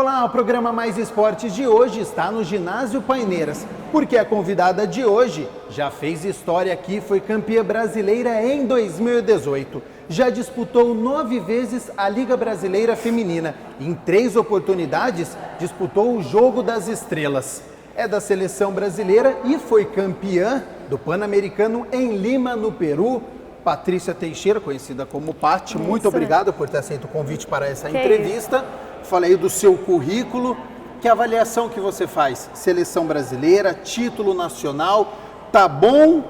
Olá, o programa Mais Esportes de hoje está no Ginásio Paineiras, porque a convidada de hoje já fez história aqui, foi campeã brasileira em 2018. Já disputou 9 vezes a Liga Brasileira Feminina. Em 3 oportunidades, disputou o Jogo das Estrelas. É da seleção brasileira e foi campeã do Pan-Americano em Lima, no Peru. Patrícia Teixeira, conhecida como Paty, muito obrigado por ter aceito o convite para essa entrevista. Falei do seu currículo. Que avaliação que você faz? Seleção brasileira, título nacional, tá bom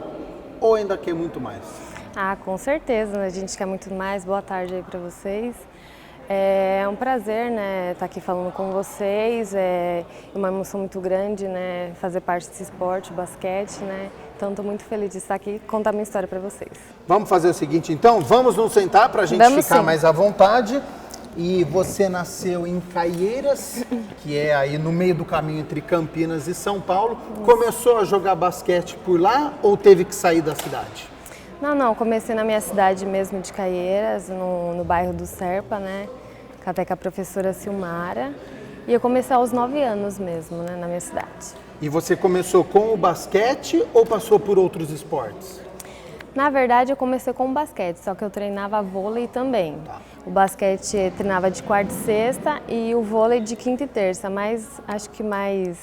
ou ainda quer muito mais? Ah, com certeza, a gente quer muito mais. Boa tarde aí para vocês. É um prazer, né, estar aqui falando com vocês. É uma emoção muito grande, né, fazer parte desse esporte, o basquete, né. Então, estou muito feliz de estar aqui e contar minha história para vocês. Vamos fazer o seguinte, então, vamos nos sentar para a gente ficar mais à vontade. E você nasceu em Caieiras, que é aí no meio do caminho entre Campinas e São Paulo. Começou a jogar basquete por lá ou teve que sair da cidade? Não, comecei na minha cidade mesmo de Caieiras, no bairro do Serpa, né, até com a professora Silmara. E eu comecei aos 9 anos mesmo, né, na minha cidade. E você começou com o basquete ou passou por outros esportes? Na verdade, eu comecei com o basquete, só que eu treinava vôlei também. O basquete eu treinava de quarta e sexta e o vôlei de quinta e terça, mas acho que mais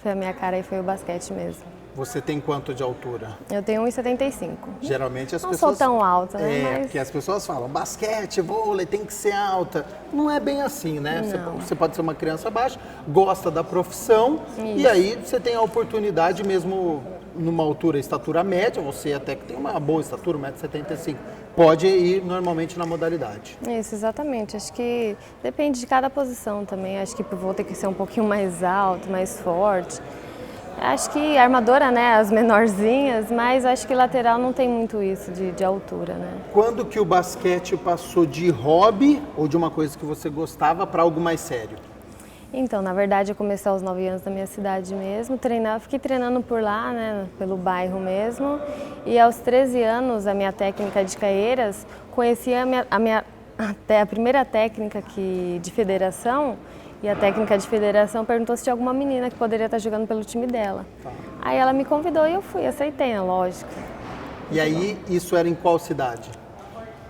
foi a minha cara e foi o basquete mesmo. Você tem quanto de altura? Eu tenho 1,75. Geralmente as não pessoas... Não sou tão alta, né? Mas... porque as pessoas falam, basquete, vôlei, tem que ser alta. Não é bem assim, né? Você pode ser uma criança baixa, gosta da profissão. Isso. E aí você tem a oportunidade mesmo numa altura, estatura média, você até que tem uma boa estatura, 1,75 m, pode ir normalmente na modalidade. Isso, exatamente. Acho que depende de cada posição também. Acho que vou ter que ser um pouquinho mais alto, mais forte. Acho que armadora, né, as menorzinhas, mas acho que lateral não tem muito isso de altura, né. Quando que o basquete passou de hobby ou de uma coisa que você gostava para algo mais sério? Então, na verdade, eu comecei aos 9 anos na minha cidade mesmo, fiquei treinando por lá, né, pelo bairro mesmo. E aos 13 anos, a minha técnica de Caieiras, conheci a primeira técnica de federação. E a técnica de federação perguntou se tinha alguma menina que poderia estar jogando pelo time dela. Aí ela me convidou e eu fui, aceitei, né, lógico. E aí, isso era em qual cidade?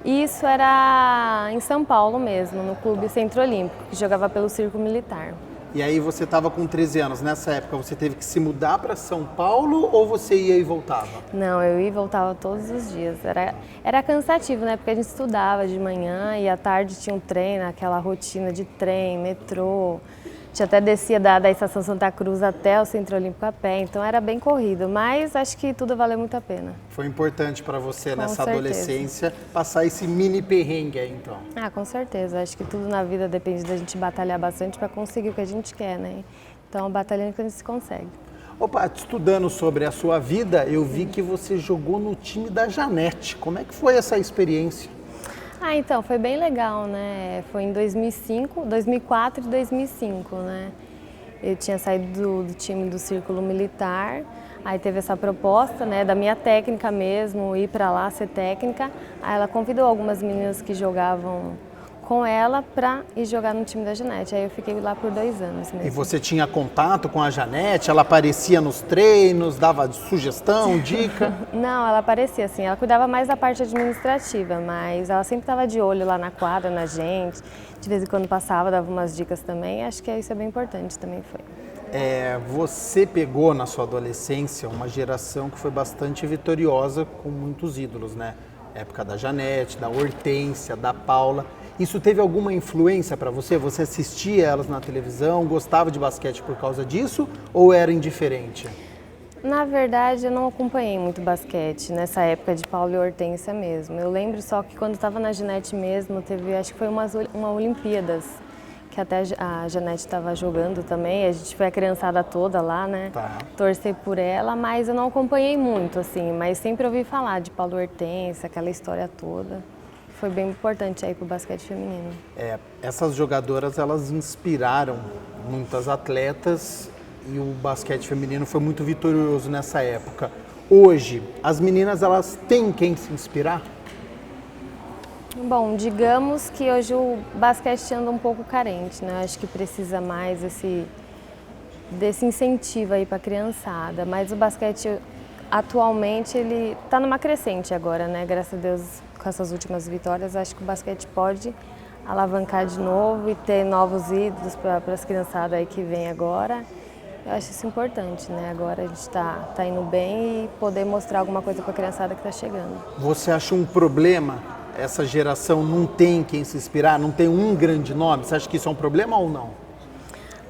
Isso era em São Paulo mesmo, no Clube Centro Olímpico, que jogava pelo Círculo Militar. E aí você estava com 13 anos, nessa época você teve que se mudar para São Paulo ou você ia e voltava? Não, eu ia e voltava todos os dias. Era cansativo, né? Porque a gente estudava de manhã e à tarde tinha um treino, aquela rotina de trem, metrô. A gente até descia da Estação Santa Cruz até o Centro Olímpico a pé, então era bem corrido, mas acho que tudo valeu muito a pena. Foi importante para você Com nessa certeza. Adolescência passar esse mini perrengue aí, então? Ah, com certeza. Acho que tudo na vida depende da gente batalhar bastante para conseguir o que a gente quer, né? Então, batalhando que a gente se consegue. Opa, estudando sobre a sua vida, eu vi que você jogou no time da Janete. Como é que foi essa experiência? Ah, então, foi bem legal, né? Foi em 2004 e 2005, né? Eu tinha saído do time do Círculo Militar, aí teve essa proposta, né, da minha técnica mesmo, ir para lá ser técnica. Aí ela convidou algumas meninas que jogavam com ela para ir jogar no time da Janete. Aí eu fiquei lá por 2 anos mesmo. E você tinha contato com a Janete? Ela aparecia nos treinos, dava sugestão, dica? Não, ela aparecia assim, ela cuidava mais da parte administrativa, mas ela sempre estava de olho lá na quadra, na gente. De vez em quando passava, dava umas dicas também. Acho que isso é bem importante também foi. Você pegou na sua adolescência uma geração que foi bastante vitoriosa com muitos ídolos, né? Época da Janete, da Hortência, da Paula. Isso teve alguma influência para você? Você assistia elas na televisão, gostava de basquete por causa disso ou era indiferente? Na verdade, eu não acompanhei muito basquete nessa época de Paula e Hortência mesmo. Eu lembro só que quando estava na Janete mesmo, teve, acho que foi uma Olimpíadas, que até a Janete estava jogando também. A gente foi a criançada toda lá, né? Torcer por ela, mas eu não acompanhei muito, assim. Mas sempre ouvi falar de Paula e Hortência, aquela história toda. Foi bem importante aí para o basquete feminino. Essas jogadoras, elas inspiraram muitas atletas e o basquete feminino foi muito vitorioso nessa época. Hoje, as meninas, elas têm quem se inspirar? Bom, digamos que hoje o basquete anda um pouco carente, né? Acho que precisa mais desse incentivo aí para a criançada, mas o basquete atualmente ele está numa crescente agora, né? Graças a Deus, com essas últimas vitórias, acho que o basquete pode alavancar de novo e ter novos ídolos para as criançadas aí que vem agora. Eu acho isso importante, né? Agora a gente está indo bem e poder mostrar alguma coisa para a criançada que está chegando. Você acha um problema essa geração não tem quem se inspirar, não tem um grande nome? Você acha que isso é um problema ou não?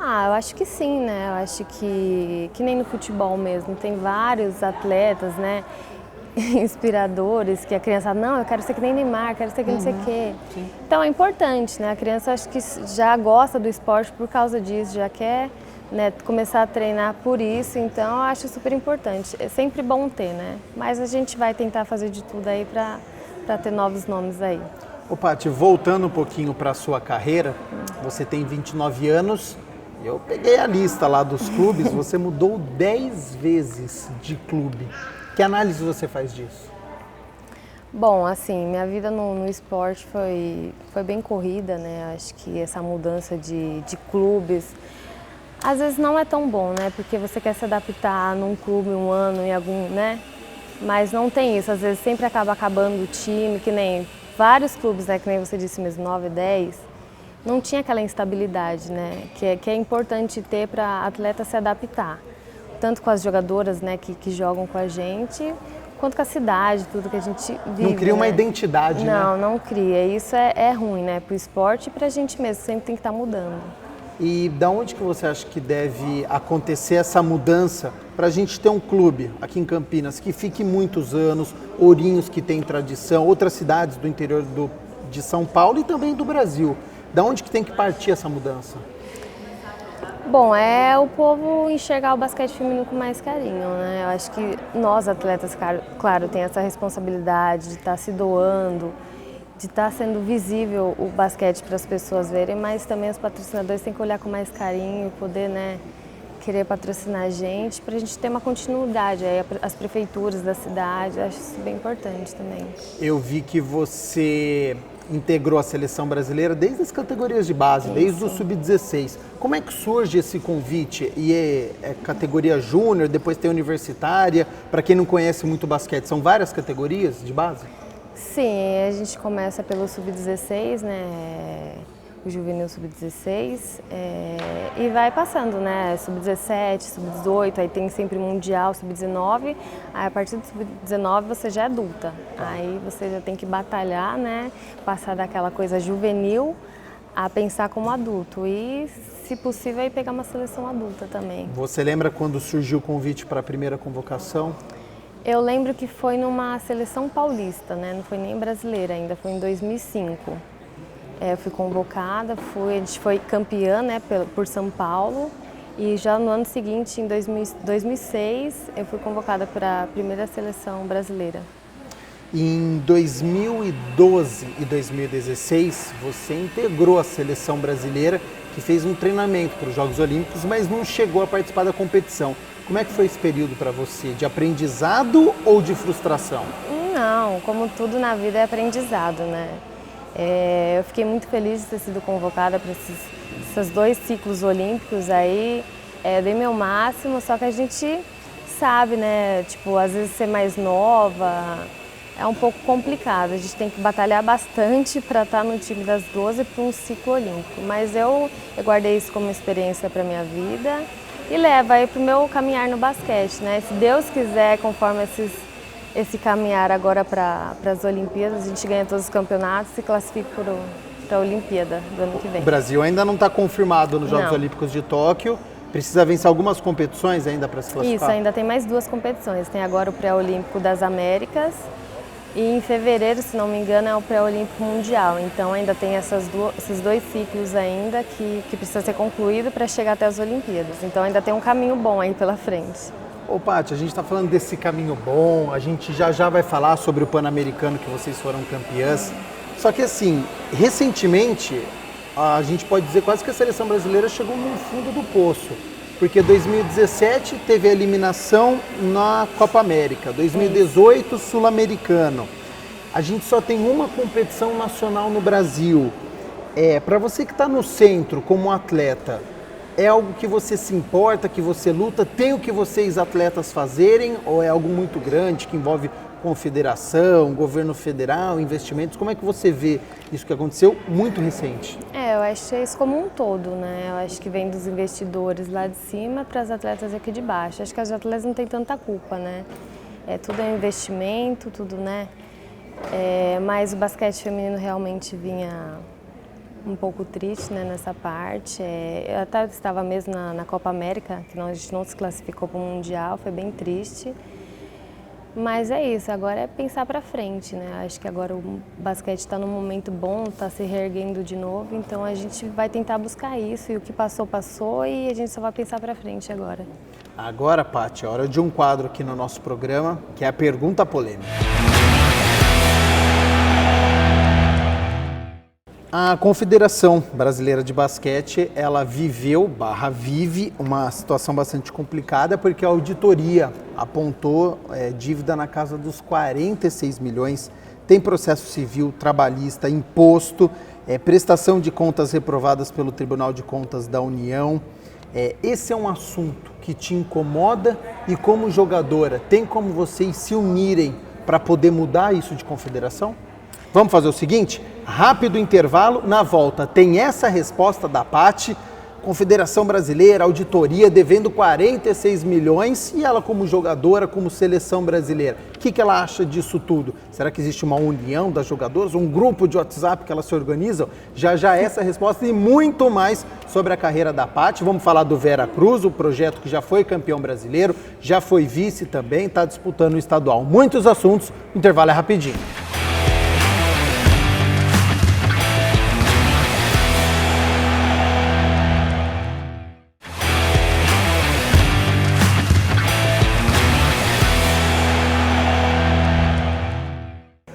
Eu acho que sim, né? Eu acho que nem no futebol mesmo, tem vários atletas, né? Inspiradores, que a criança, não, eu quero ser que nem Neymar, quero ser que não sei o quê. Sim. Então é importante, né? A criança acho que já gosta do esporte por causa disso, já quer, né, começar a treinar por isso, então eu acho super importante. É sempre bom ter, né? Mas a gente vai tentar fazer de tudo aí para ter novos nomes aí. Ô Paty, voltando um pouquinho para a sua carreira, você tem 29 anos, eu peguei a lista lá dos clubes, você mudou 10 vezes de clube. Que análise você faz disso? Bom, assim, minha vida no esporte foi bem corrida, né? Acho que essa mudança de clubes, às vezes não é tão bom, né? Porque você quer se adaptar num clube um ano, em algum, né? Mas não tem isso, às vezes sempre acaba acabando o time, que nem vários clubes, né? Que nem você disse mesmo, 9, 10, não tinha aquela instabilidade, né? Que é importante ter para atleta se adaptar. Tanto com as jogadoras, né, que jogam com a gente, quanto com a cidade, tudo que a gente vive. Não cria uma né? identidade, né? Não cria. Isso é ruim, né? Para o esporte e para a gente mesmo, sempre tem que estar mudando. E da onde que você acha que deve acontecer essa mudança para a gente ter um clube aqui em Campinas que fique muitos anos, Ourinhos que tem tradição, outras cidades do interior de São Paulo e também do Brasil? Da onde que tem que partir essa mudança? Bom, é o povo enxergar o basquete feminino com mais carinho, né? Eu acho que nós atletas, claro, tem essa responsabilidade de estar se doando, de estar sendo visível o basquete para as pessoas verem, mas também os patrocinadores têm que olhar com mais carinho, poder, né, querer patrocinar a gente, para a gente ter uma continuidade. Aí as prefeituras da cidade, eu acho isso bem importante também. Eu vi que você integrou a seleção brasileira desde as categorias de base, desde o sub-16. Como é que surge esse convite? E é categoria júnior, depois tem universitária. Para quem não conhece muito basquete, são várias categorias de base? Sim, a gente começa pelo sub-16, né? O juvenil sub-16 e vai passando, né? Sub-17, sub-18, aí tem sempre mundial, sub-19. Aí a partir do sub-19 você já é adulta. Aí você já tem que batalhar, né? Passar daquela coisa juvenil a pensar como adulto e, se possível, aí pegar uma seleção adulta também. Você lembra quando surgiu o convite para a primeira convocação? Eu lembro que foi numa seleção paulista, né? Não foi nem brasileira ainda, foi em 2005. Eu fui convocada, a gente foi campeã, né, por São Paulo, e já no ano seguinte, em 2006, eu fui convocada para a primeira seleção brasileira. Em 2012 e 2016, você integrou a seleção brasileira, que fez um treinamento para os Jogos Olímpicos, mas não chegou a participar da competição. Como é que foi esse período para você? De aprendizado ou de frustração? Não, como tudo na vida é aprendizado, né? Eu fiquei muito feliz de ter sido convocada para esses 2 ciclos olímpicos aí, dei meu máximo, só que a gente sabe, né, tipo, às vezes ser mais nova é um pouco complicado, a gente tem que batalhar bastante para estar no time das 12 para um ciclo olímpico, mas eu guardei isso como experiência para minha vida e levo aí para o meu caminhar no basquete, né, se Deus quiser, conforme esse caminhar agora para as Olimpíadas, a gente ganha todos os campeonatos e se classifica para a Olimpíada do ano que vem. O Brasil ainda não está confirmado nos Jogos Não. Olímpicos de Tóquio, precisa vencer algumas competições ainda para se classificar? Isso, ainda tem mais 2 competições, tem agora o Pré-Olímpico das Américas e em fevereiro, se não me engano, é o Pré-Olímpico Mundial, então ainda tem esses 2 ciclos ainda que precisa ser concluído para chegar até as Olimpíadas, então ainda tem um caminho bom aí pela frente. Ô Paty, a gente está falando desse caminho bom, a gente já vai falar sobre o Pan-Americano que vocês foram campeãs. Só que assim, recentemente, a gente pode dizer quase que a seleção brasileira chegou no fundo do poço. Porque 2017 teve a eliminação na Copa América, 2018 Sul-Americano. A gente só tem uma competição nacional no Brasil. Para você que está no centro como atleta, é algo que você se importa, que você luta? Tem o que vocês atletas fazerem ou é algo muito grande que envolve confederação, governo federal, investimentos? Como é que você vê isso que aconteceu muito recente? Eu acho isso como um todo, né? Eu acho que vem dos investidores lá de cima para as atletas aqui de baixo. Acho que as atletas não têm tanta culpa, né? Tudo é um investimento, tudo, né? Mas o basquete feminino realmente vinha um pouco triste, né, nessa parte. Eu até estava mesmo na Copa América, que a gente não se classificou para o Mundial, foi bem triste. Mas é isso, agora é pensar para frente, né? Acho que agora o basquete está num momento bom, está se reerguendo de novo, então a gente vai tentar buscar isso e o que passou, passou e a gente só vai pensar para frente agora. Agora, Paty, é hora de um quadro aqui no nosso programa, que é a Pergunta Polêmica. A Confederação Brasileira de Basquete, ela vive uma situação bastante complicada porque a auditoria apontou dívida na casa dos 46 milhões, tem processo civil, trabalhista, imposto, prestação de contas reprovadas pelo Tribunal de Contas da União. Esse é um assunto que te incomoda e como jogadora, tem como vocês se unirem para poder mudar isso de confederação? Vamos fazer o seguinte, rápido intervalo, na volta tem essa resposta da Paty, Confederação Brasileira, auditoria devendo 46 milhões e ela como jogadora, como seleção brasileira. O que ela acha disso tudo? Será que existe uma união das jogadoras, um grupo de WhatsApp que elas se organizam? Já essa resposta e muito mais sobre a carreira da Paty. Vamos falar do Vera Cruz, o projeto que já foi campeão brasileiro, já foi vice também, está disputando o estadual. Muitos assuntos, o intervalo é rapidinho.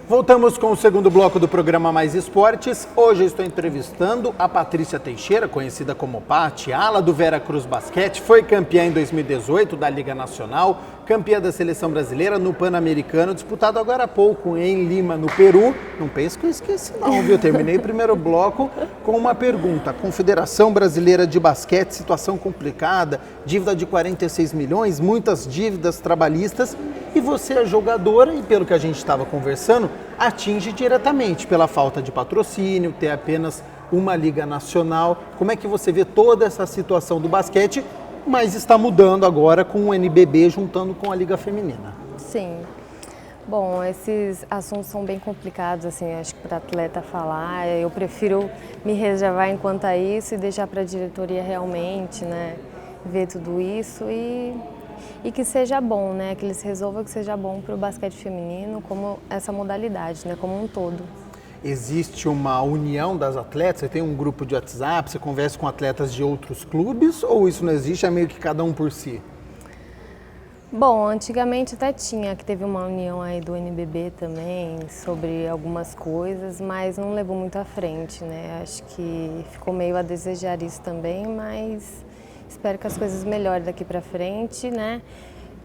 Voltamos com o segundo bloco do programa Mais Esportes. Hoje eu estou entrevistando a Patrícia Teixeira, conhecida como Paty, ala do Vera Cruz Basquete, foi campeã em 2018 da Liga Nacional, campeã da Seleção Brasileira no Pan-Americano, disputado agora há pouco em Lima, no Peru. Não pense que eu esqueci não, viu? Terminei o primeiro bloco com uma pergunta. Confederação Brasileira de Basquete, situação complicada, dívida de 46 milhões, muitas dívidas trabalhistas. E você é jogadora e, pelo que a gente estava conversando, atinge diretamente pela falta de patrocínio, ter apenas uma liga nacional. Como é que você vê toda essa situação do basquete, mas está mudando agora com o NBB juntando com a Liga Feminina? Sim. Bom, esses assuntos são bem complicados, assim, acho que para atleta falar. Eu prefiro me reservar enquanto a isso e deixar para a diretoria realmente, né, ver tudo isso e que seja bom, né? Que eles resolvam que seja bom para o basquete feminino, como essa modalidade, né? Como um todo. Existe uma união das atletas? Você tem um grupo de WhatsApp, você conversa com atletas de outros clubes ou isso não existe, é meio que cada um por si? Bom, antigamente até tinha, que teve uma união aí do NBB também sobre algumas coisas, mas não levou muito à frente, né? Acho que ficou meio a desejar isso também, mas espero que as coisas melhorem daqui para frente, né?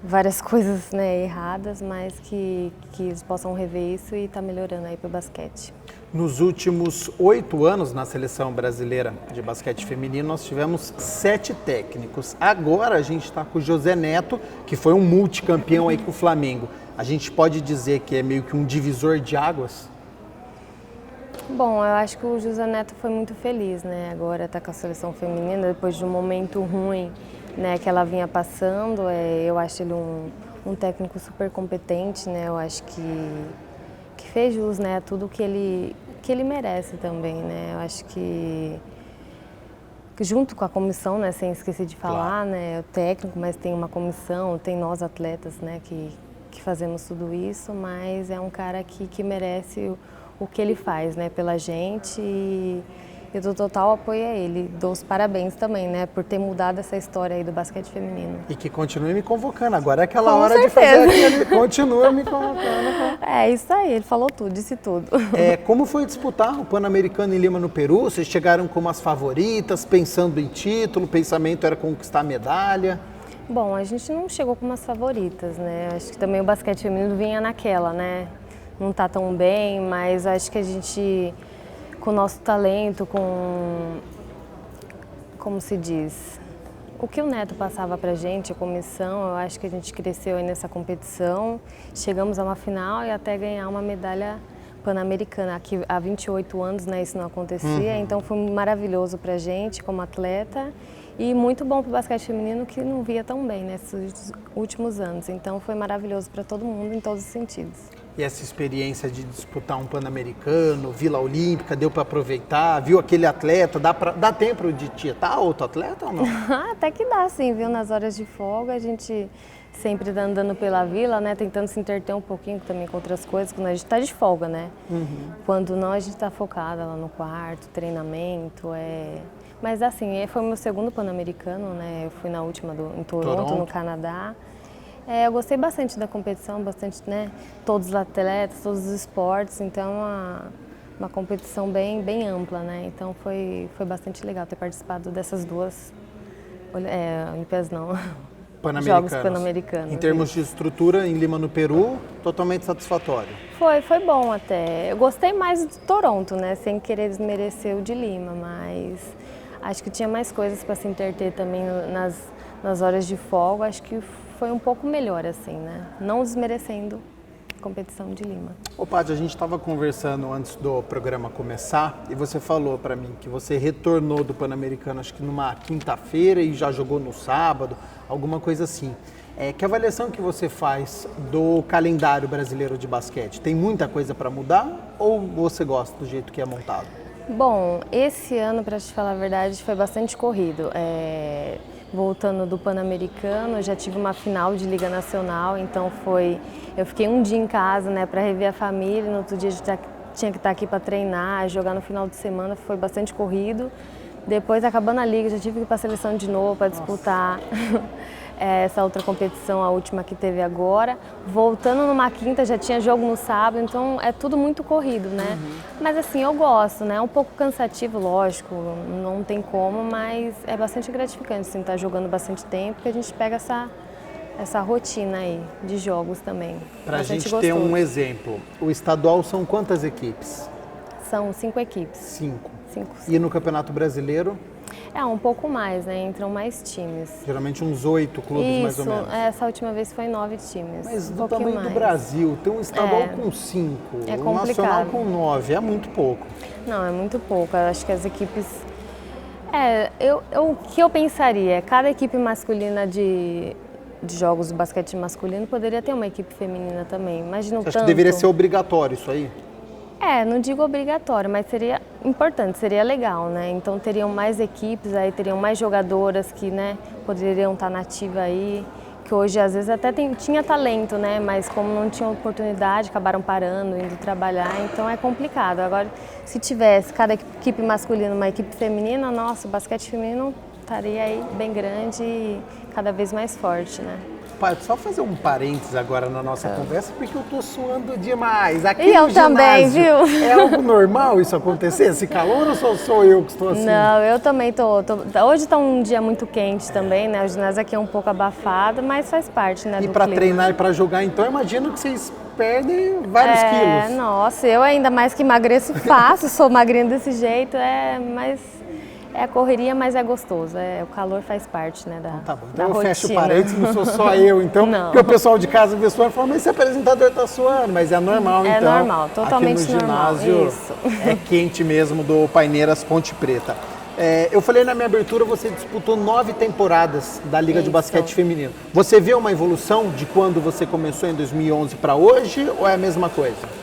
Várias coisas, né, erradas, mas que eles possam rever isso e tá melhorando aí para o basquete. Nos últimos 8 anos na Seleção Brasileira de Basquete Feminino, nós tivemos 7 técnicos. Agora a gente está com o José Neto, que foi um multicampeão aí com o Flamengo. A gente pode dizer que é meio que um divisor de águas? Bom, eu acho que o José Neto foi muito feliz, né? Agora está com a seleção feminina, depois de um momento ruim, né, que ela vinha passando. Eu acho ele um técnico super competente, né? Eu acho que fez jus, né, a tudo que ele merece também, né? Eu acho que junto com a comissão, né, sem esquecer de falar, claro, né, o técnico, mas tem uma comissão, tem nós atletas, né, que fazemos tudo isso, mas é um cara que merece o que ele faz, né, pela gente e eu dou total apoio a ele. Dou os parabéns também, né, por ter mudado essa história aí do basquete feminino. E que continue me convocando. Agora é aquela Com hora certeza. De fazer aquele... Continua me convocando. É isso aí, ele falou tudo, disse tudo. Como foi disputar o Pan-Americano em Lima, no Peru? Vocês chegaram como as favoritas, pensando em título, o pensamento era conquistar a medalha? Bom, a gente não chegou como as favoritas, né? Acho que também o basquete feminino vinha naquela, né? não está tão bem, mas acho que a gente, com o nosso talento, como se diz, o que o Neto passava pra gente, a comissão, eu acho que a gente cresceu aí nessa competição, chegamos a uma final e até ganhar uma medalha pan-americana. Aqui há 28 anos, né, isso não acontecia, então foi maravilhoso pra gente como atleta e muito bom pro basquete feminino que não via tão bem nesses últimos anos. Então foi maravilhoso para todo mundo em todos os sentidos. E essa experiência de disputar um Pan-Americano, Vila Olímpica, deu para aproveitar? Viu aquele atleta? Dá tempo de tietar outro atleta ou não? Até que dá, sim, viu? Nas horas de folga a gente sempre andando pela vila, né? Tentando se entreter um pouquinho também com outras coisas, quando a gente está de folga, né? Quando não, a gente está focada lá no quarto, treinamento, Mas assim, foi o meu segundo Pan-Americano, né? Eu fui na última em Toronto, no Canadá. Eu gostei bastante da competição, bastante, né? Todos os atletas, todos os esportes, então uma competição bem ampla, né? Então foi bastante legal ter participado dessas duas Olimpíadas, não. Jogos Pan-Americanos. Em termos de estrutura, em Lima, no Peru, totalmente satisfatório. Foi bom até. Eu gostei mais de Toronto, né? Sem querer desmerecer o de Lima, mas acho que tinha mais coisas para se entreter também nas horas de folga. Acho que foi um pouco melhor, assim, né? Não desmerecendo a competição de Lima. Ô, Paty, a gente estava conversando antes do programa começar e você falou para mim que você retornou do Pan-Americano, acho que numa quinta-feira e já jogou no sábado, alguma coisa assim. Que avaliação que você faz do calendário brasileiro de basquete? Tem muita coisa para mudar ou você gosta do jeito que é montado? Bom, esse ano, para te falar a verdade, foi bastante corrido. Voltando do Pan-Americano, eu já tive uma final de Liga Nacional, então eu fiquei um dia em casa, né, para rever a família, no outro dia tinha que estar aqui para treinar, jogar no final de semana, foi bastante corrido. Depois, acabando a Liga, já tive que ir para a seleção de novo para disputar essa outra competição, a última que teve agora. Voltando numa quinta, já tinha jogo no sábado, então é tudo muito corrido, né? Mas assim, eu gosto, né? É um pouco cansativo, lógico, não tem como, mas é bastante gratificante, assim, estar jogando bastante tempo, porque a gente pega essa rotina aí de jogos também. Para a gente ter um exemplo, o estadual são quantas equipes? São 5 equipes. 5. 5. E no Campeonato Brasileiro? Um pouco mais, né? Entram mais times. Geralmente uns 8 clubes, mais ou menos. Essa última vez foi 9 times. Mas do tamanho do Brasil, tem um estadual com 5, um nacional com 9, é muito pouco. Não, é muito pouco. Eu acho que as equipes... o que eu pensaria? Cada equipe masculina de jogos de basquete masculino poderia ter uma equipe feminina também. Imagina o tanto... Acho que deveria ser obrigatório isso aí? Não digo obrigatório, mas seria importante, seria legal, né? Então teriam mais equipes, aí teriam mais jogadoras que, né, poderiam estar nativas aí, que hoje às vezes até tinha talento, né? Mas como não tinham oportunidade, acabaram parando, indo trabalhar, então é complicado. Agora, se tivesse cada equipe masculina uma equipe feminina, nossa, o basquete feminino estaria aí bem grande e cada vez mais forte, né? Pai, só fazer um parênteses agora na nossa conversa, porque eu tô suando demais. Aqui e eu também, viu? É algo normal isso acontecer, esse calor, ou sou eu que estou assim? Não, eu também tô. Hoje tá um dia muito quente também, né? O ginásio aqui é um pouco abafado, mas faz parte, né? E para treinar e para jogar, então, eu imagino que vocês perdem vários quilos. Nossa, eu ainda mais que emagreço fácil, sou magrinha desse jeito, mas... É correria, mas é gostoso. O calor faz parte, né, Tá bom, da então eu rotina. fecho o parênteses, não sou só eu, então. Não. Porque o pessoal de casa vê suando e fala, mas esse apresentador tá suando, mas é normal, então. É normal, totalmente aqui no normal. ginásio Isso. é quente mesmo do Paineiras Ponte Preta. Eu falei na minha abertura, você disputou 9 temporadas da Liga de Basquete Feminino. Você vê uma evolução de quando você começou em 2011 para hoje, ou é a mesma coisa?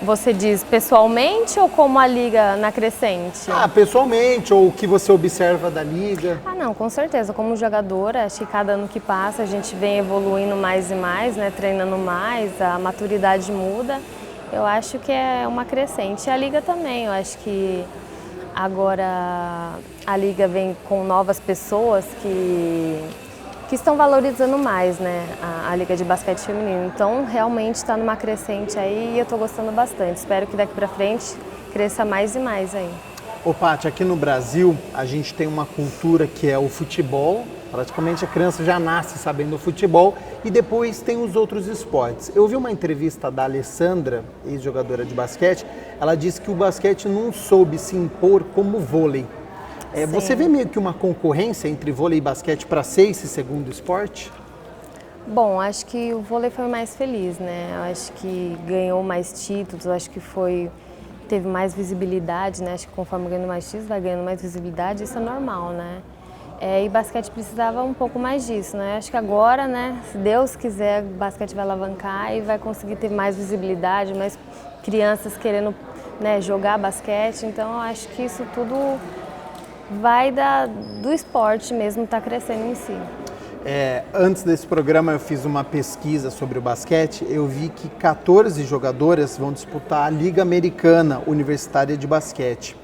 Você diz pessoalmente ou como a liga na crescente? Pessoalmente, ou o que você observa da liga? Não, com certeza. Como jogadora, acho que cada ano que passa a gente vem evoluindo mais e mais, né? Treinando mais, a maturidade muda. Eu acho que é uma crescente. E a liga também, eu acho que agora a liga vem com novas pessoas que estão valorizando mais, né, a Liga de Basquete Feminino. Então, realmente está numa crescente aí e eu estou gostando bastante. Espero que daqui para frente cresça mais e mais aí. Ô, Paty, aqui no Brasil a gente tem uma cultura que é o futebol Praticamente a criança já nasce sabendo futebol e depois tem os outros esportes. Eu vi uma entrevista da Alessandra, ex-jogadora de basquete, ela disse que o basquete não soube se impor como o vôlei. Você vê meio que uma concorrência entre vôlei e basquete para ser esse segundo esporte? Bom, acho que o vôlei foi mais feliz, né? Eu acho que ganhou mais títulos, acho que teve mais visibilidade, né? Acho que conforme ganhando mais títulos, vai ganhando mais visibilidade, isso é normal, né? E basquete precisava um pouco mais disso, né? Acho que agora, né, se Deus quiser, o basquete vai alavancar e vai conseguir ter mais visibilidade, mais crianças querendo, né, jogar basquete. Então, eu acho que isso tudo vai do esporte mesmo estar crescendo em si. Antes desse programa eu fiz uma pesquisa sobre o basquete, eu vi que 14 jogadoras vão disputar a Liga Americana Universitária de Basquete.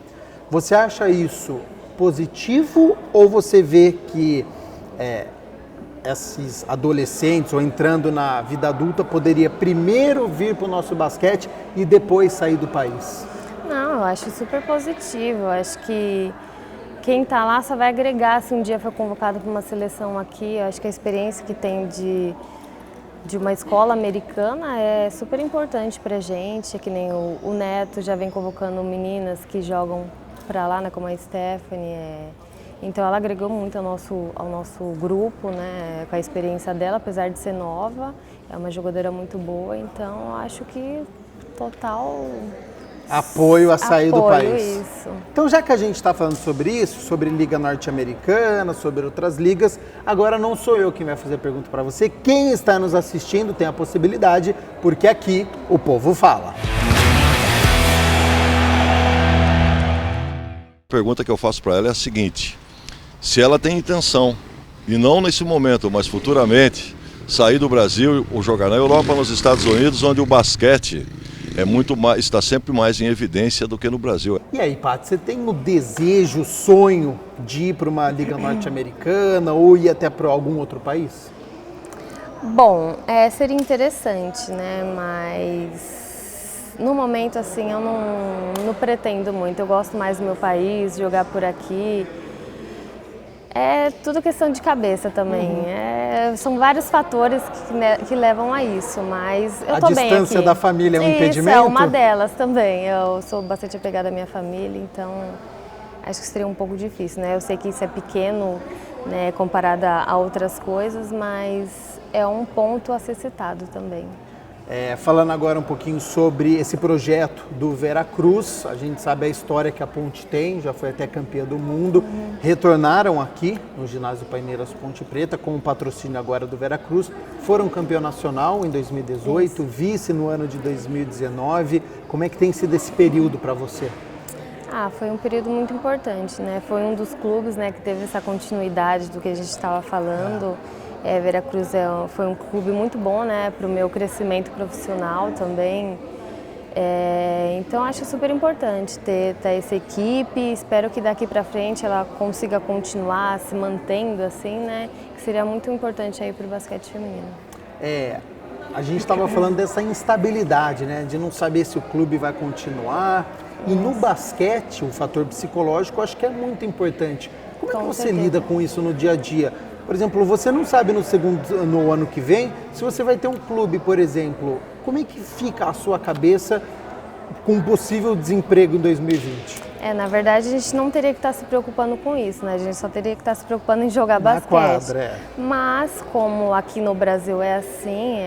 Você acha isso positivo ou você vê que esses adolescentes ou entrando na vida adulta poderia primeiro vir para o nosso basquete e depois sair do país? Não, eu acho super positivo, eu acho que quem está lá só vai agregar se um dia for convocado para uma seleção aqui. Eu acho que a experiência que tem de uma escola americana é super importante para a gente. É que nem o Neto já vem convocando meninas que jogam para lá, né, como a Stephanie. Então ela agregou muito ao nosso grupo, né, com a experiência dela, apesar de ser nova. É uma jogadora muito boa, então acho que total apoio a sair do país. Isso. Então, já que a gente está falando sobre isso, sobre Liga Norte-Americana, sobre outras ligas, agora não sou eu quem vai fazer a pergunta para você. Quem está nos assistindo tem a possibilidade, porque aqui o povo fala. A pergunta que eu faço para ela é a seguinte: se ela tem intenção, e não nesse momento, mas futuramente, sair do Brasil ou jogar na Europa, nos Estados Unidos, onde o basquete está sempre mais em evidência do que no Brasil. E aí, Paty, você tem o desejo, o sonho de ir para uma Liga Norte-Americana ou ir até para algum outro país? Bom, seria interessante, né? Mas no momento, assim, eu não pretendo muito. Eu gosto mais do meu país, jogar por aqui. É tudo questão de cabeça também. São vários fatores que levam a isso, mas eu tô bem aqui. A distância da família é um impedimento? Isso é uma delas também. Eu sou bastante apegada à minha família, então acho que seria um pouco difícil, né? Eu sei que isso é pequeno, né, comparado a outras coisas, mas é um ponto a ser citado também. Falando agora um pouquinho sobre esse projeto do Veracruz, a gente sabe a história que a Ponte tem, já foi até campeã do mundo, retornaram aqui no ginásio Paineiras Ponte Preta com o patrocínio agora do Veracruz, foram campeão nacional em 2018, vice no ano de 2019, como é que tem sido esse período para você? Foi um período muito importante, né? Foi um dos clubes, né, que teve essa continuidade do que a gente estava falando. Veracruz foi um clube muito bom, né, para o meu crescimento profissional também. Então acho super importante ter essa equipe. Espero que daqui para frente ela consiga continuar se mantendo assim, né? Que seria muito importante aí para o basquete feminino. A gente estava falando dessa instabilidade, né, de não saber se o clube vai continuar. E no basquete, o fator psicológico, eu acho que é muito importante. Como é que você lida com isso no dia a dia? Por exemplo, você não sabe no ano que vem se você vai ter um clube, por exemplo. Como é que fica a sua cabeça com um possível desemprego em 2020? Na verdade, a gente não teria que estar se preocupando com isso, né? A gente só teria que estar se preocupando em jogar basquete. Quadra, Mas, como aqui no Brasil é assim,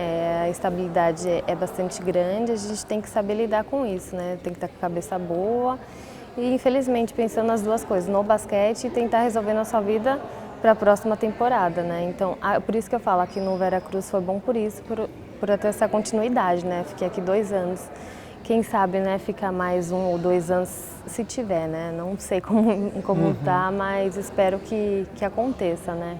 a estabilidade é bastante grande, a gente tem que saber lidar com isso, né? Tem que estar com a cabeça boa e, infelizmente, pensando nas duas coisas, no basquete e tentar resolver na sua vida para a próxima temporada, né? Então, por isso que eu falo, aqui no Veracruz foi bom por isso, por ter essa continuidade, né? Fiquei aqui 2 anos. Quem sabe, né, ficar mais 1 ou 2 anos, se tiver, né? Não sei como tá, mas espero que aconteça, né?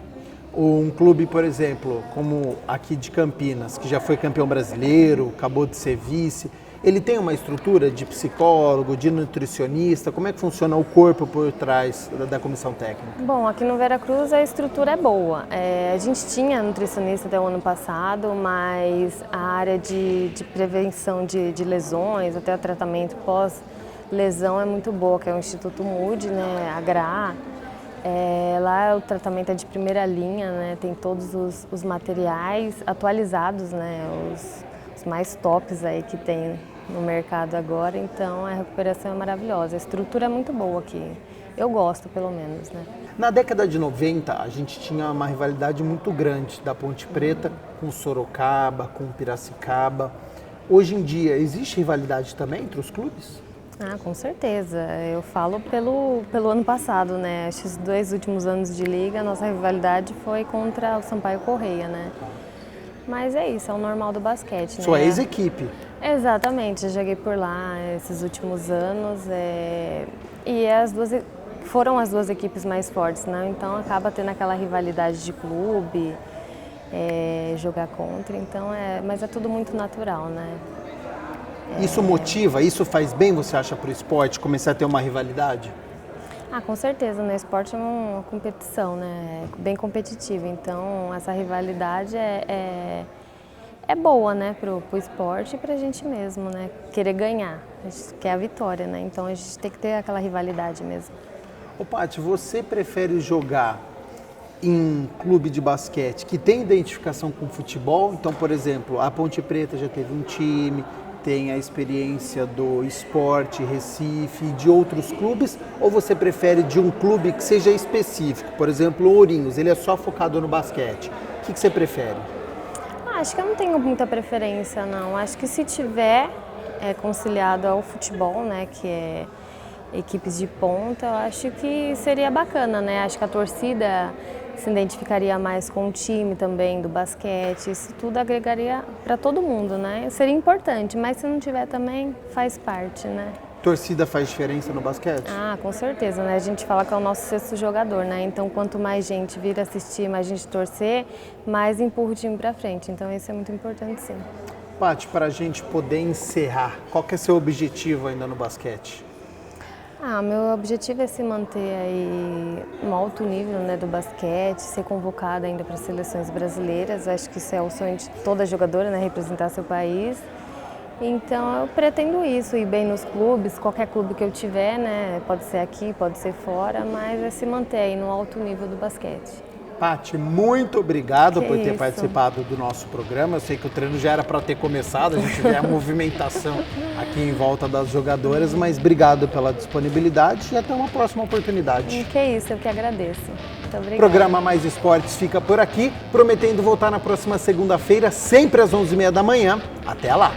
Um clube, por exemplo, como aqui de Campinas, que já foi campeão brasileiro, acabou de ser vice, ele tem uma estrutura de psicólogo, de nutricionista? Como é que funciona o corpo por trás da comissão técnica? Bom, aqui no Veracruz a estrutura é boa. A gente tinha nutricionista até o ano passado, mas a área de prevenção de lesões, até o tratamento pós-lesão é muito boa, que é o Instituto Mood, né, a GRA. Lá o tratamento é de primeira linha, né? Tem todos os materiais atualizados, né? Os mais tops aí que tem no mercado agora, então a recuperação é maravilhosa. A estrutura é muito boa aqui, eu gosto pelo menos, né? Na década de 90, a gente tinha uma rivalidade muito grande da Ponte Preta com Sorocaba, com Piracicaba. Hoje em dia, existe rivalidade também entre os clubes? Ah, com certeza. Eu falo pelo ano passado, né? Esses 2 últimos anos de liga, a nossa rivalidade foi contra o Sampaio Corrêa, né? Mas é isso, é o normal do basquete, né? Sua ex-equipe. Exatamente, eu joguei por lá esses últimos anos e foram as 2 equipes mais fortes, né? Então acaba tendo aquela rivalidade de clube, jogar contra, então mas é tudo muito natural, né? Isso motiva, isso faz bem, você acha, para o esporte, começar a ter uma rivalidade? Ah, com certeza, né? Esporte é uma competição, né? Bem competitiva, então essa rivalidade é boa, né? Pro esporte e pra gente mesmo, né? Querer ganhar, a gente quer a vitória, né? Então a gente tem que ter aquela rivalidade mesmo. Ô Paty, você prefere jogar em clube de basquete que tem identificação com futebol? Então, por exemplo, a Ponte Preta já teve um time, tem a experiência do Sport Recife, de outros clubes, ou você prefere de um clube que seja específico? Por exemplo, o Ourinhos, ele é só focado no basquete. O que você prefere? Acho que eu não tenho muita preferência, não. Acho que se tiver conciliado ao futebol, né, que é equipes de ponta, eu acho que seria bacana, né? Acho que a torcida se identificaria mais com o time também do basquete, isso tudo agregaria para todo mundo, né? Seria importante, mas se não tiver também, faz parte, né? Torcida faz diferença no basquete? Ah, com certeza, né? A gente fala que é o nosso 6º jogador, né? Então, quanto mais gente vir assistir, mais gente torcer, mais empurra o time para frente. Então, isso é muito importante, sim. Paty, para a gente poder encerrar, qual que é seu objetivo ainda no basquete? Meu objetivo é se manter aí no alto nível, né, do basquete, ser convocada ainda para as seleções brasileiras. Acho que isso é o sonho de toda jogadora, né, representar seu país. Então eu pretendo isso, ir bem nos clubes, qualquer clube que eu tiver, né, pode ser aqui, pode ser fora, mas é se manter aí no alto nível do basquete. Paty, muito obrigado por ter isso. participado do nosso programa. Eu sei que o treino já era para ter começado, a gente vê a movimentação aqui em volta das jogadoras, mas obrigado pela disponibilidade e até uma próxima oportunidade. Que isso, eu que agradeço. Muito obrigada. O programa Mais Esportes fica por aqui, prometendo voltar na próxima segunda-feira, sempre às 11h30 da manhã. Até lá!